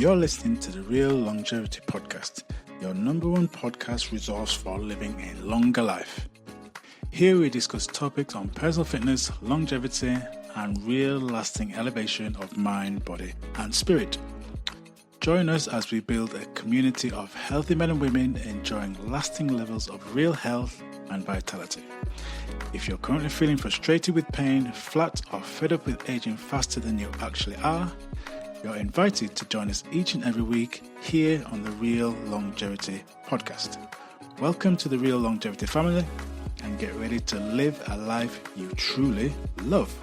You're listening to the Real Longevity Podcast, your number one podcast resource for living a longer life. Here we discuss topics on personal fitness, longevity, and real lasting elevation of mind, body, and spirit. Join us as we build a community of healthy men and women enjoying lasting levels of real health and vitality. If you're currently feeling frustrated with pain, flat, or fed up with aging faster than you actually are, you're invited to join us each and every week here on the Real Longevity Podcast. Welcome to the Real Longevity family and get ready to live a life you truly love.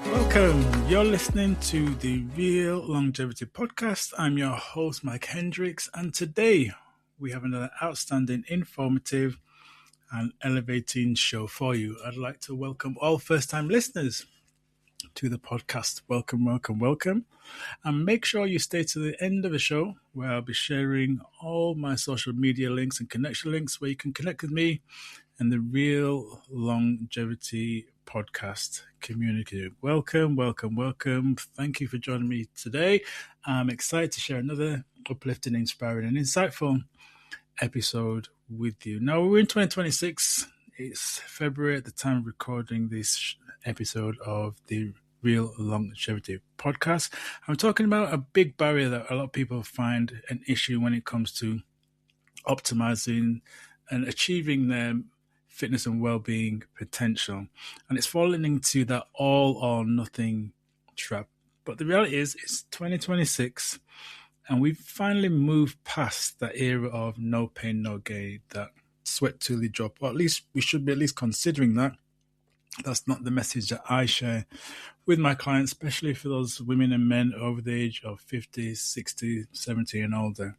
Welcome. You're listening to the Real Longevity Podcast. I'm your host, Mike Hendricks, and today we have another outstanding, informative, and elevating show for you. I'd like to welcome all first-time listeners to the podcast. Welcome, welcome, welcome. And make sure you stay to the end of the show where I'll be sharing all my social media links and connection links where you can connect with me and the Real Longevity Podcast community. Welcome, welcome, welcome. Thank you for joining me today. I'm excited to share another uplifting, inspiring, and insightful episode with you. Now, we're in 2026. It's February at the time of recording this episode of the Real Longevity Podcast. I'm talking about a big barrier that a lot of people find an issue when it comes to optimizing and achieving their fitness and well-being potential. And it's falling into that all or nothing trap. But the reality is it's 2026 and we've finally moved past that era of no pain, no gain, that sweat till you drop, or at least we should be at least considering that. That's not the message that I share with my clients, especially for those women and men over the age of 50, 60, 70 and older.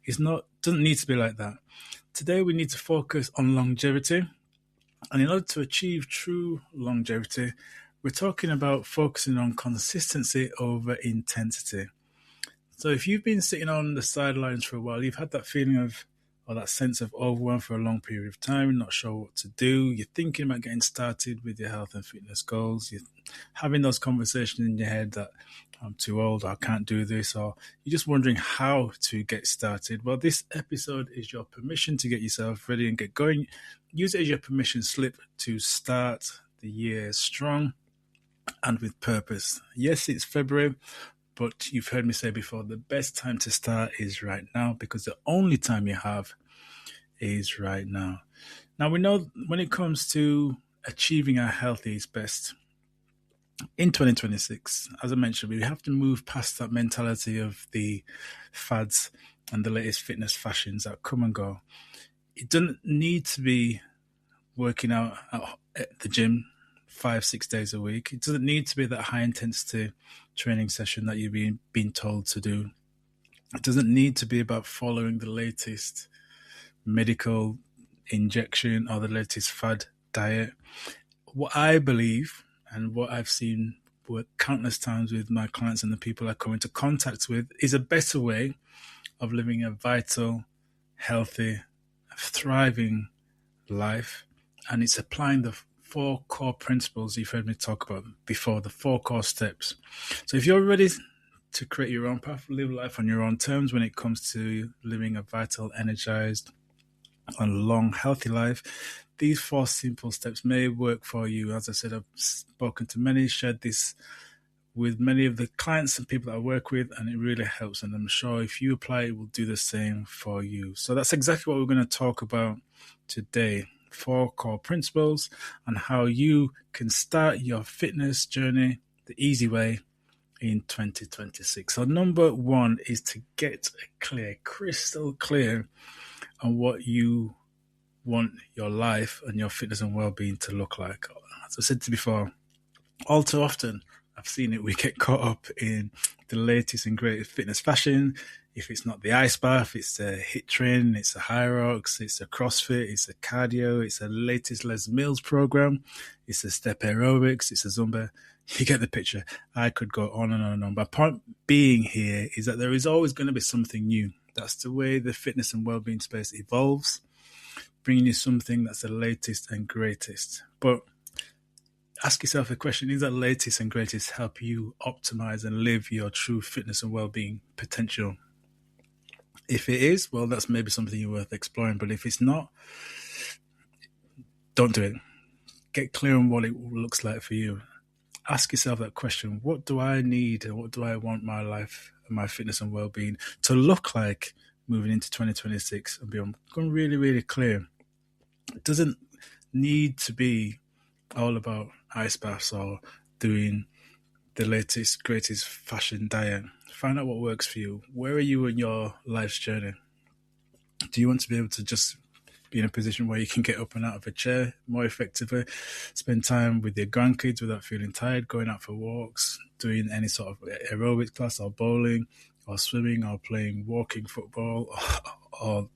Doesn't need to be like that. Today we need to focus on longevity. And in order to achieve true longevity, we're talking about focusing on consistency over intensity. So if you've been sitting on the sidelines for a while, you've had that feeling of, or that sense of overwhelm for a long period of time, not sure what to do, you're thinking about getting started with your health and fitness goals, you're having those conversations in your head that I'm too old, I can't do this, or you're just wondering how to get started. Well, this episode is your permission to get yourself ready and get going. Use it as your permission slip to start the year strong and with purpose. Yes, it's February, but you've heard me say before, the best time to start is right now, because the only time you have is right now. Now, we know when it comes to achieving our healthiest best in 2026, as I mentioned, we have to move past that mentality of the fads and the latest fitness fashions that come and go. It doesn't need to be working out at the gym 5-6 days a week. It doesn't need to be that high intensity training session that you're being told to do. It doesn't need to be about following the latest medical injection or the latest fad diet. What I believe and what I've seen work countless times with my clients and the people I come into contact with is a better way of living a vital, healthy, thriving life. And it's applying the 4 core principles you've heard me talk about before, the 4 core steps. So if you're ready to create your own path, live life on your own terms when it comes to living a vital, energized, and long, healthy life, these 4 simple steps may work for you. As I said, I've spoken to many, shared this with many of the clients and people that I work with, and it really helps. And I'm sure if you apply, it will do the same for you. So that's exactly what we're going to talk about today. 4 core principles and how you can start your fitness journey the easy way in 2026. So number 1 is to get crystal clear on what you want your life and your fitness and well-being to look like. As I said before, all too often I've seen it, we get caught up in the latest and greatest fitness fashion. If it's not the ice bath, it's a HIIT training, it's a High Rocks, it's a CrossFit, it's a cardio, it's a latest Les Mills program, it's a step aerobics, it's a Zumba. You get the picture. I could go on and on and on. But point being here is that there is always going to be something new. That's the way the fitness and well-being space evolves, bringing you something that's the latest and greatest. But ask yourself the question, is that latest and greatest help you optimize and live your true fitness and well-being potential? If it is, well, that's maybe something worth exploring. But if it's not, don't do it. Get clear on what it looks like for you. Ask yourself that question. What do I need and what do I want my life and my fitness and well-being to look like moving into 2026 and beyond? Going really, really clear. It doesn't need to be all about ice baths or doing the latest, greatest fashion diet. Find out what works for you. Where are you in your life's journey? Do you want to be able to just be in a position where you can get up and out of a chair more effectively, spend time with your grandkids without feeling tired, going out for walks, doing any sort of aerobics class or bowling or swimming or playing walking football or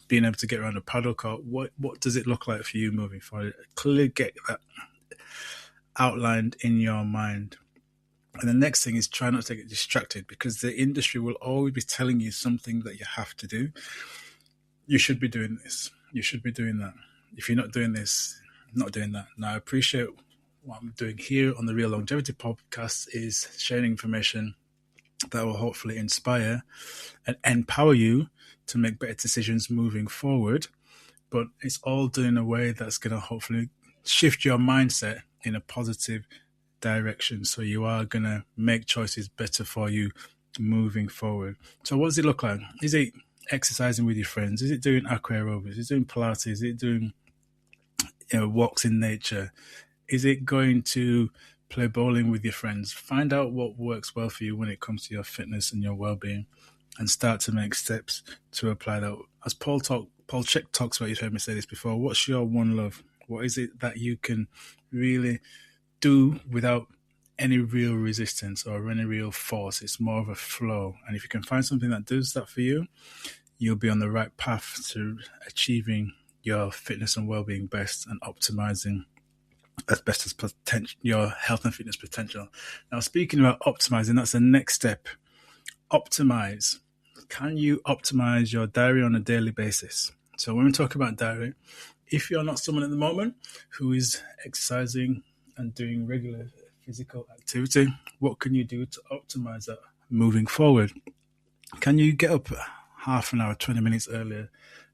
being able to get around a paddle court? What does it look like for you moving forward? Clearly get that outlined in your mind. And the next thing is try not to get distracted, because the industry will always be telling you something that you have to do. You should be doing this. You should be doing that. If you're not doing this, not doing that. Now, I appreciate what I'm doing here on the Real Longevity Podcast is sharing information that will hopefully inspire and empower you to make better decisions moving forward. But it's all done in a way that's going to hopefully shift your mindset in a positive direction. So you are going to make choices better for you moving forward. So what does it look like? Is it exercising with your friends? Is it doing aqua aerobics? Is it doing Pilates? Is it doing walks in nature? Is it going to play bowling with your friends? Find out what works well for you when it comes to your fitness and your well-being, and start to make steps to apply that. As Paul Chek talks about, you've heard me say this before, what's your one love? What is it that you can really do without any real resistance or any real force? It's more of a flow. And if you can find something that does that for you, you'll be on the right path to achieving your fitness and well-being best and optimizing as best as potential, your health and fitness potential. Now, speaking about optimizing, that's the next step. Optimize. Can you optimize your diary on a daily basis? So when we talk about diary, if you're not someone at the moment who is exercising and doing regular physical activity, what can you do to optimize that moving forward? Can you get up half an hour, 20 minutes earlier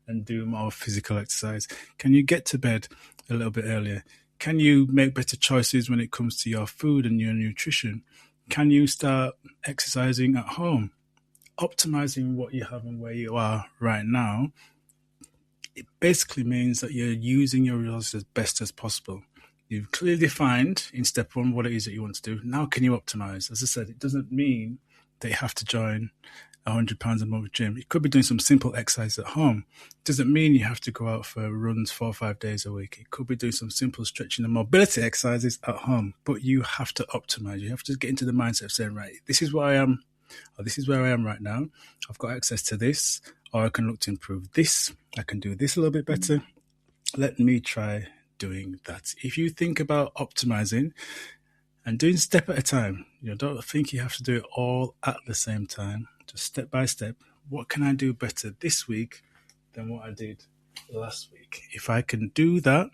and do more physical exercise? Can you get to bed a little bit earlier? Can you make better choices when it comes to your food and your nutrition? Can you start exercising at home? Optimizing what you have and where you are right now, it basically means that you're using your resources as best as possible. You've clearly defined in step one what it is that you want to do. Now can you optimize? As I said, it doesn't mean that you have to join £100 a month gym. You could be doing some simple exercise at home. It doesn't mean you have to go out for runs 4 or 5 days a week. It could be doing some simple stretching and mobility exercises at home. But you have to optimize. You have to get into the mindset of saying, right, this is where I am, or this is where I am right now. I've got access to this, or I can look to improve this. I can do this a little bit better. Let me try doing that. If you think about optimizing and doing step at a time, don't think you have to do it all at the same time. Just step by step. What can I do better this week than what I did last week? If I can do that,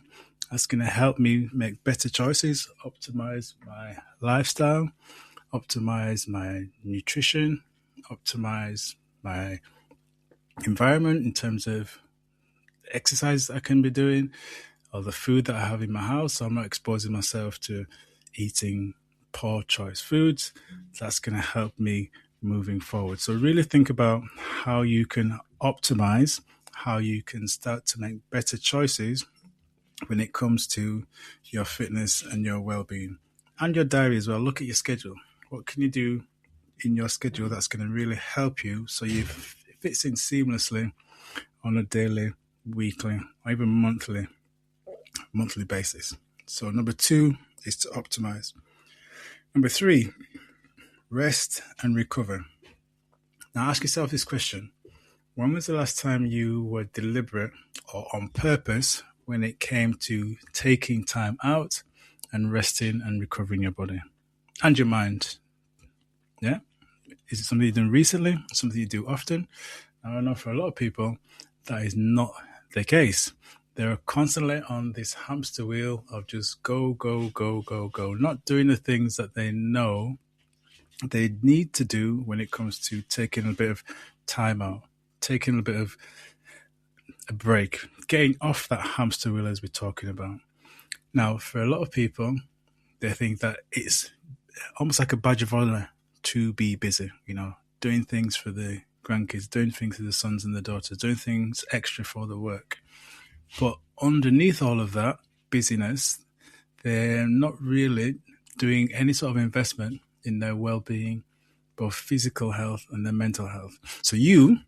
that's going to help me make better choices, optimize my lifestyle, optimize my nutrition, optimize my environment in terms of exercise I can be doing, or the food that I have in my house. So I'm not exposing myself to eating poor choice foods. That's going to help me moving forward. So really think about how you can optimize, how you can start to make better choices when it comes to your fitness and your well-being. And your diary as well. Look at your schedule. What can you do in your schedule that's going to really help you so it fits in seamlessly on a daily, weekly, or even monthly basis? So number 2 is to optimize. Number 3, rest and recover. Now ask yourself this question. When was the last time you were deliberate or on purpose when it came to taking time out and resting and recovering your body and your mind? Yeah? Is it something you've done recently? Something you do often? Now, I know for a lot of people that is not the case. They're constantly on this hamster wheel of just go, go, go, go, go, not doing the things that they know they need to do when it comes to taking a bit of time out, taking a bit of a break, getting off that hamster wheel as we're talking about. Now, for a lot of people, they think that it's almost like a badge of honor to be busy, doing things for the grandkids, doing things for the sons and the daughters, doing things extra for the work. But underneath all of that busyness, they're not really doing any sort of investment in their well-being, both physical health and their mental health. So you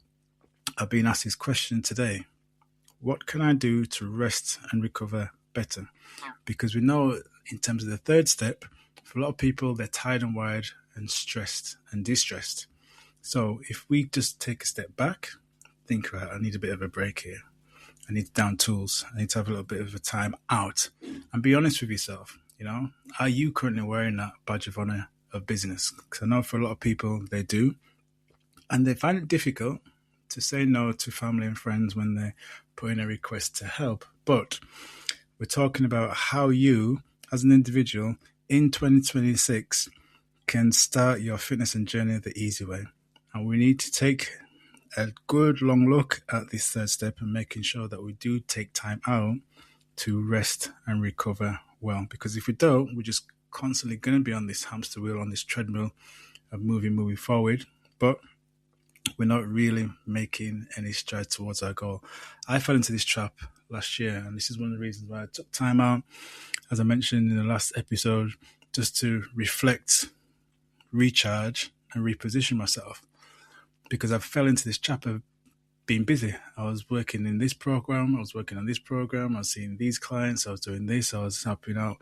are being asked this question today. What can I do to rest and recover better? Because we know in terms of the third step, for a lot of people, they're tired and wired and stressed and distressed. So if we just take a step back, think about, I need a bit of a break here. I need down tools. I need to have a little bit of a time out and be honest with yourself. Are you currently wearing that badge of honor of business? Because I know for a lot of people, they do. And they find it difficult to say no to family and friends when they put in a request to help. But we're talking about how you, as an individual, in 2026, can start your fitness and journey the easy way. And we need to take a good long look at this third step and making sure that we do take time out to rest and recover well. Because if we don't, we're just constantly going to be on this hamster wheel, on this treadmill of moving forward. But we're not really making any strides towards our goal. I fell into this trap last year, and this is one of the reasons why I took time out, as I mentioned in the last episode, just to reflect, recharge, and reposition myself. Because I fell into this trap of being busy. I was working in this program, I was working on this program, I was seeing these clients, I was doing this, I was helping out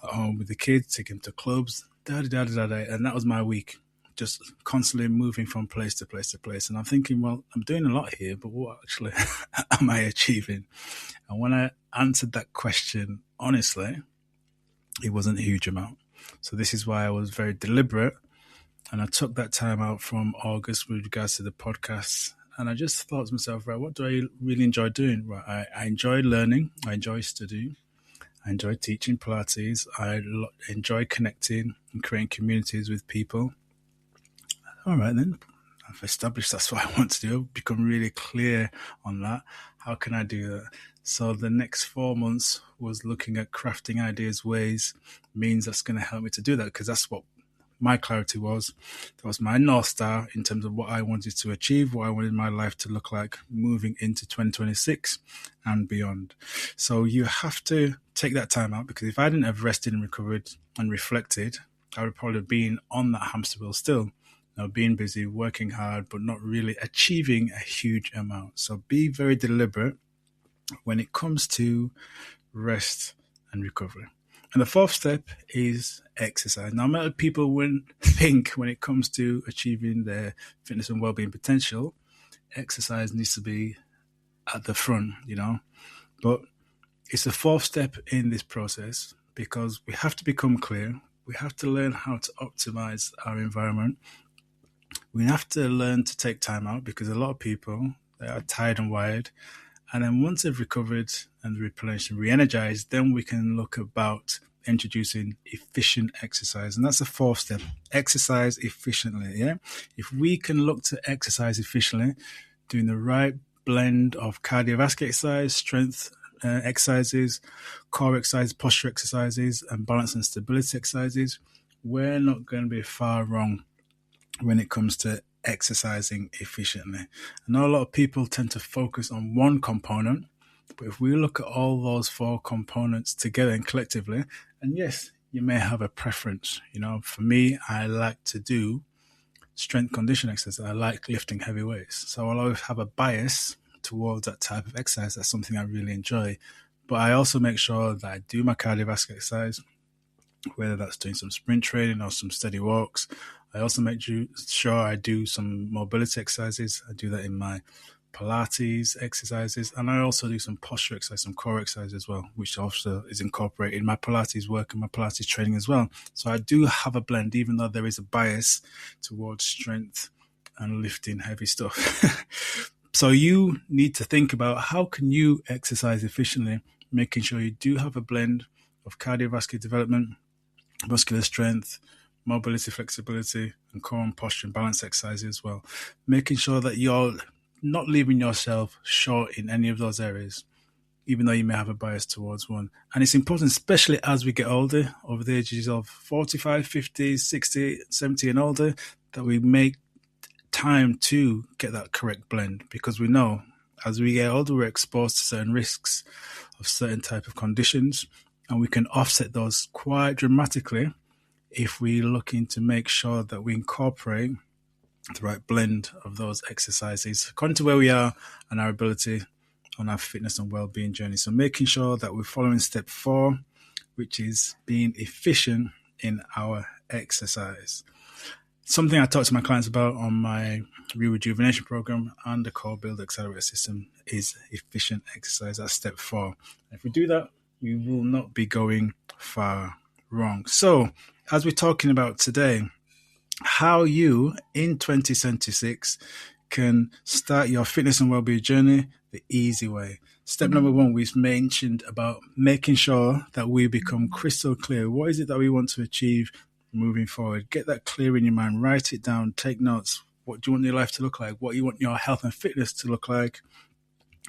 at home with the kids, taking them to clubs, and that was my week. Just constantly moving from place to place to place. And I'm thinking, well, I'm doing a lot here, but what actually am I achieving? And when I answered that question, honestly, it wasn't a huge amount. So this is why I was very deliberate. And I took that time out from August with regards to the podcasts. And I just thought to myself, right, what do I really enjoy doing? Right, I enjoy learning. I enjoy studying. I enjoy teaching Pilates. I enjoy connecting and creating communities with people. All right, then. I've established that's what I want to do. I've become really clear on that. How can I do that? So the next 4 months was looking at crafting ideas, ways, means that's going to help me to do that, because that's what my clarity was. That was my North Star in terms of what I wanted to achieve, what I wanted my life to look like moving into 2026 and beyond. So you have to take that time out, because if I didn't have rested and recovered and reflected, I would probably have been on that hamster wheel still. Being busy, working hard, but not really achieving a huge amount. So be very deliberate when it comes to rest and recovery. And the fourth step is exercise. Now, many people wouldn't think when it comes to achieving their fitness and well-being potential, exercise needs to be at the front, But it's the fourth step in this process, because we have to become clear. We have to learn how to optimize our environment. We have to learn to take time out, because a lot of people, they are tired and wired. And then once they've recovered and replenished and re-energized, then we can look about introducing efficient exercise. And that's the fourth step, exercise efficiently. Yeah. If we can look to exercise efficiently, doing the right blend of cardiovascular exercise, strength exercises, core exercises, posture exercises, and balance and stability exercises, we're not going to be far wrong when it comes to exercising efficiently. I know a lot of people tend to focus on one component, but if we look at all those four components together and collectively, and yes, you may have a preference. For me, I like to do strength conditioning exercise. I like lifting heavy weights. So I'll always have a bias towards that type of exercise. That's something I really enjoy. But I also make sure that I do my cardiovascular exercise, whether that's doing some sprint training or some steady walks. I also make sure I do some mobility exercises. I do that in my Pilates exercises, and I also do some posture exercise, some core exercise as well, which also is incorporated in my Pilates work and my Pilates training as well. So I do have a blend, even though there is a bias towards strength and lifting heavy stuff. So you need to think about how can you exercise efficiently, making sure you do have a blend of cardiovascular development, muscular strength, mobility, flexibility, and core and posture and balance exercises as well. Making sure that you're not leaving yourself short in any of those areas, even though you may have a bias towards one. And it's important, especially as we get older, over the ages of 45, 50, 60, 70 and older, that we make time to get that correct blend, because we know as we get older, we're exposed to certain risks of certain type of conditions, and we can offset those quite dramatically if we're looking to make sure that we incorporate the right blend of those exercises according to where we are and our ability on our fitness and well-being journey. So making sure that we're following step 4, which is being efficient in our exercise. Something I talk to my clients about on my rejuvenation program and the Core Build Accelerator system is efficient exercise. That's step 4. If we do that, we will not be going far wrong. So as we're talking about today, how you in 2026 can start your fitness and well-being journey the easy way. Step number 1, we've mentioned about making sure that we become crystal clear. What is it that we want to achieve moving forward? Get that clear in your mind. Write it down. Take notes. What do you want your life to look like? What you want your health and fitness to look like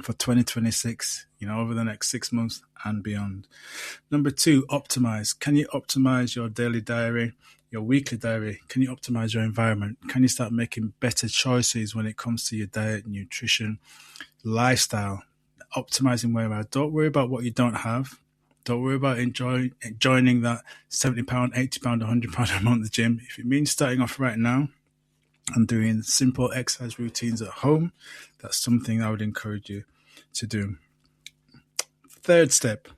for 2026, over the next 6 months and beyond. Number 2, optimize. Can you optimize your daily diary, your weekly diary? Can you optimize your environment? Can you start making better choices when it comes to your diet, nutrition, lifestyle? Optimizing where you are. Don't worry about what you don't have. Don't worry about joining that £70, £80, £100 a month gym. If it means starting off right now and doing simple exercise routines at home, that's something I would encourage you to do. 3rd step,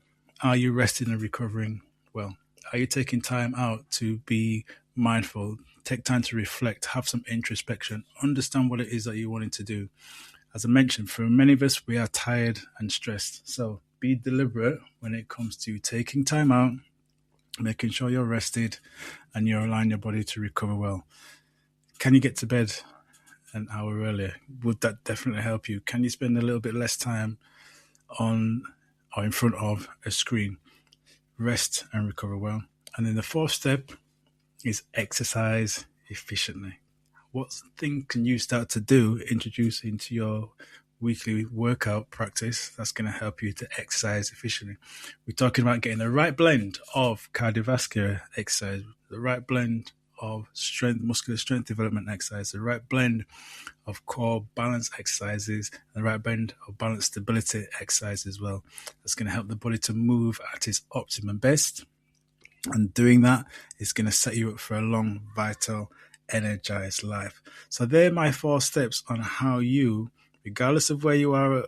are you resting and recovering well? Are you taking time out to be mindful, take time to reflect, have some introspection, understand what it is that you're wanting to do? As I mentioned, for many of us, we are tired and stressed. So be deliberate when it comes to taking time out, making sure you're rested and you're allowing your body to recover well. Can you get to bed an hour earlier? Would that definitely help you? Can you spend a little bit less time on or in front of a screen? Rest and recover well. And then the 4th step is exercise efficiently. What thing can you start to do, introduce into your weekly workout practice that's going to help you to exercise efficiently? We're talking about getting the right blend of cardiovascular exercise, the right blend of strength, muscular strength development exercise, the right blend of core balance exercises, and the right blend of balance stability exercise as well. That's going to help the body to move at its optimum best. And doing that is going to set you up for a long, vital, energized life. So they're my 4 steps on how you, regardless of where you are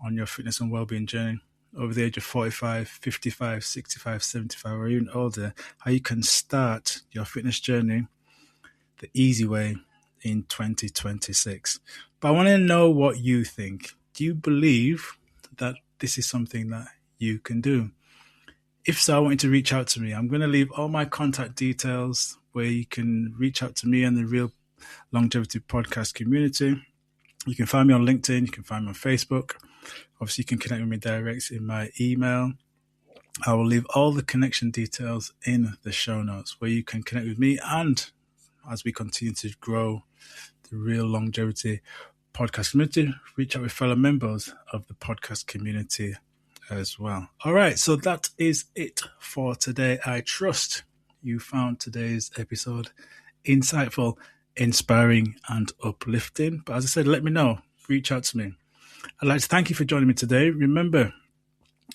on your fitness and well-being journey, over the age of 45, 55, 65, 75, or even older, how you can start your fitness journey the easy way in 2026. But I want to know what you think. Do you believe that this is something that you can do? If so, I want you to reach out to me. I'm going to leave all my contact details where you can reach out to me and the Real Longevity Podcast community. You can find me on LinkedIn. You can find me on Facebook. Obviously, you can connect with me direct in my email. I will leave all the connection details in the show notes where you can connect with me, and as we continue to grow the Real Longevity Podcast community, reach out with fellow members of the podcast community as well. All right, so that is it for today. I trust you found today's episode insightful, inspiring, and uplifting. But as I said, let me know. Reach out to me. I'd like to thank you for joining me today. Remember,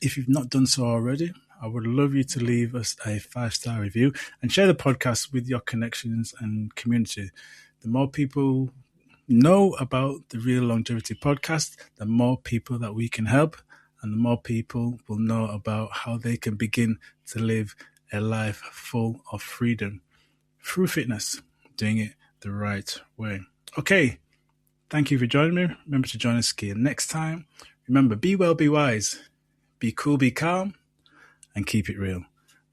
if you've not done so already, I would love you to leave us a 5-star review and share the podcast with your connections and community. The more people know about the Real Longevity Podcast, the more people that we can help, and the more people will know about how they can begin to live a life full of freedom through fitness, doing it the right way. Okay, thank you for joining me. Remember to join us again next time. Remember, be well, be wise, be cool, be calm, and keep it real.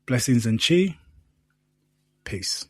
Blessings and chi. Peace.